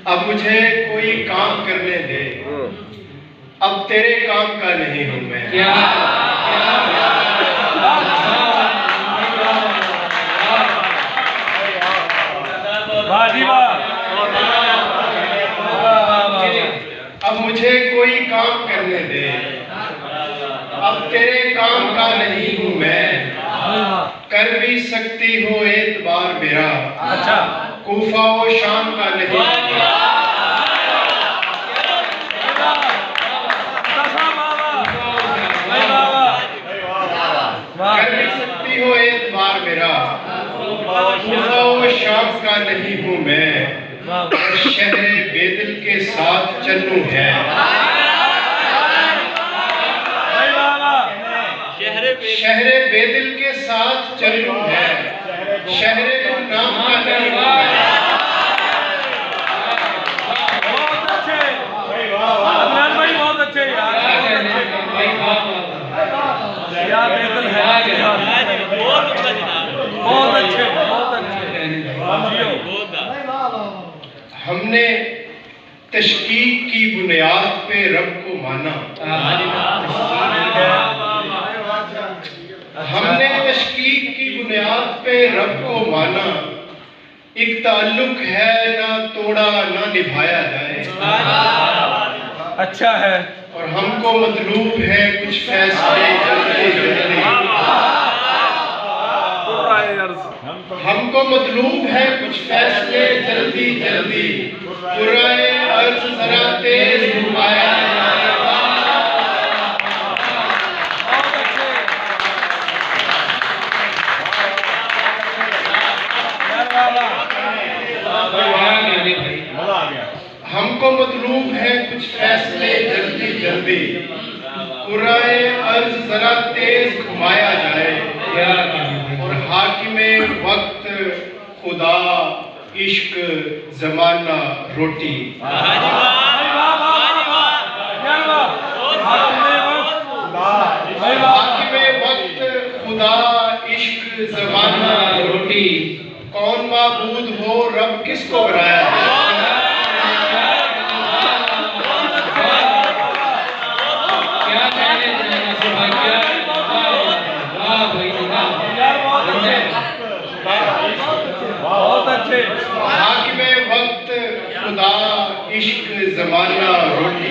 अब मुझे कोई काम करने दे, अब तेरे काम का नहीं हूं मैं। अब मुझे कोई काम करने दे, अब तेरे काम का नहीं हूं मैं। कर भी सकती हो एतबार मेरा, अच्छा कूफा वो शाम का नहीं। कर भी सकती हो एतबार मेरा, कूफा वो शाम का नहीं हूं मैं। शहरे बेदिल के साथ चलूं है, शहरे बेदिल के साथ चलूं है। शहरे को नाम का नहीं हूं मैं। बहुत अच्छे अदनान भाई, बहुत अच्छे यार, यार बेदिल है, बहुत अच्छे, बहुत अच्छे। हमने तशकीक की बुनियाद पे रब को माना, हमने तशकीक की बुनियाद पे रब को माना। एक ताल्लुक है ना तोड़ा ना निभाया जाए, अच्छा है। और हमको मतलूब है कुछ फैसले जल्दी जल्दी। हमको मतलूब है कुछ फैसले जल्दी जल्दी। कुराए अर्ज़ ज़रा तेज घुमाया जाए। हमको मतलूब है कुछ फैसले जल्दी जल्दी। कुराए अर्ज़ ज़रा तेज घुमाया जाए, और हाकिमे वक्त खुदा इश्क ज़माना रोटी। हाकिमे वक्त खुदा इश्क ज़माना रोटी। कौन माबूद हो रब किसको बनाया है? बहुत अच्छे। हाकिमे वक्त खुदा इश्क ज़माना रोटी।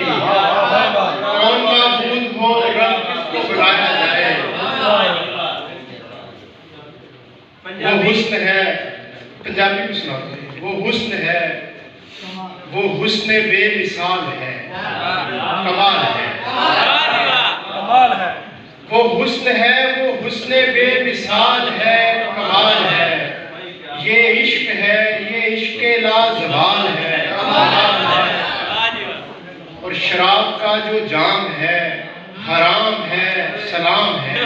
कौन माबूद हो रब किसको बनाया जाए? वो हुस्न है, पंजाबी में सुनाते हैं। वो हुस्न है, वो हुस्न बेमिसाल है, कमाल है, कमाल है। वो हुस्न है, वो हुस्न बेमिसाल है, कमाल है। ये इश्क है, ये इश्क लाजवाल है, कमाल है। और शराब का जो जाम है हराम है, सलाम है।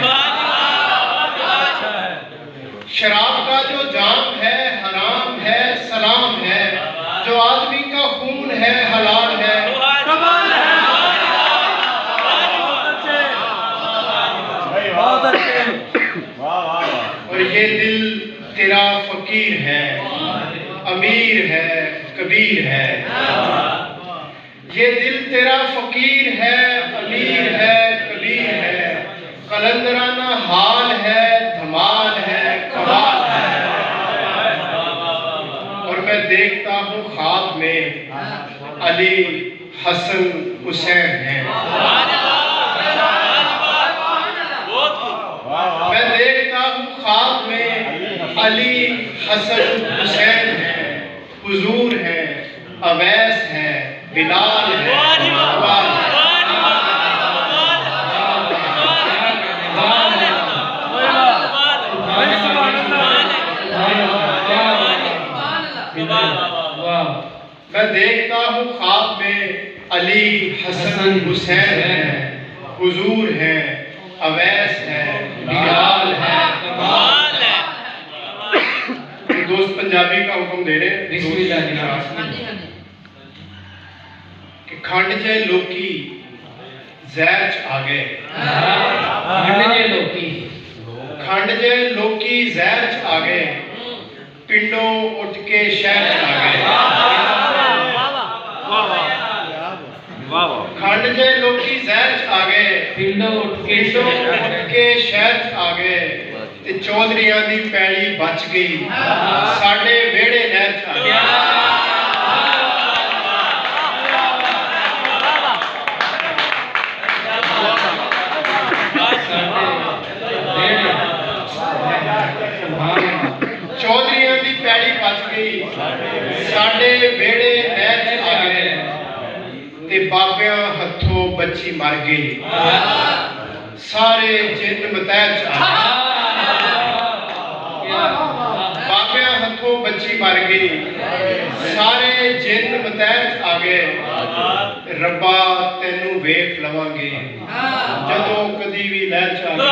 शराब का जो जाम है हराम है, सलाम है। जो आदमी का खून है हलाल है, कमाल है। बहुत अच्छे। और ये दिल तेरा फकीर है, अमीर है, कबीर है। ये दिल तेरा फकीर है, अमीर है, कबीर है। कलंदराना हाल है, धमाल है, कमाल है। और मैं देखता हूँ ख्वाब में अली हसन हुसैन है। मैं देखता हूँ ख्वाब में अली हसन हुसैन है, हुजूर है, अवैस है, बिलाल है, अब्बास है। मैं देखता हूँ ख्वाब में अली हसन हुसैन है, हुजूर है, अवैस है, बिलाल है, कमाल है। दोस्त पंजाबी का हुक्म दे रहे कि खंड जे लोकी जहर च आ गए। खंड जे लोकी जहर च आ गए। पिंडों उठ के शहर च आ गए। वाह वाह वाह वाह खंड जे लोकी जहर च आ गए, पिंडों उठ के पिंडों उठ के शहर च आ गए ते चौधरियां दी पैली बच गई, साडे वेड़े नहर च आ गए। चौधरियां दी पैली बच गई, साडे वेड़े नहर च आ गए ते बाबियां हथों बच्ची मर गई, सारे जिन्न मतैर च आ गए। बाबियां हथों बच्ची मर गई, सारे जिन्न मतैर च आ गए। रब्बा तैनू वेख लवांगे जदों कदी भी लहर च आ गए।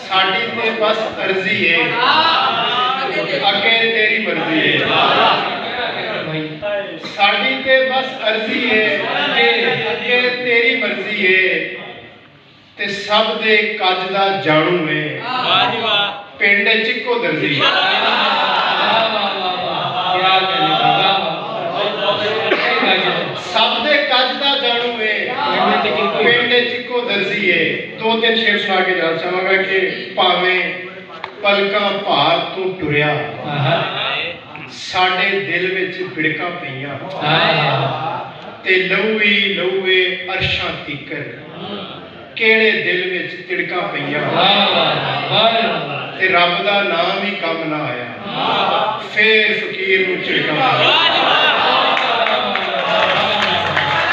साडी ते बस अर्जी है, अगे तेरी मर्जी है। साडी ते बस अर्जी है, अगे तेरी मर्जी है ते सब दे कज दा जानू है, वाह जी वाह पिंड चिक्को दर्जी। सब दे कज दा जानू है, पिंड चिक्को दर्जी है। दो तीन शेर सुना के जाना चाहांगा कि भावें पलकां भार तो टुरिया, साडे दिल विच बिड़कां पईयां ते लहूए अरशां तीकर, केड़े दिल विच तिड़कां पईयां ते रब दा नाम ही कम ना आया, फेर फकीर नूं झिड़कां।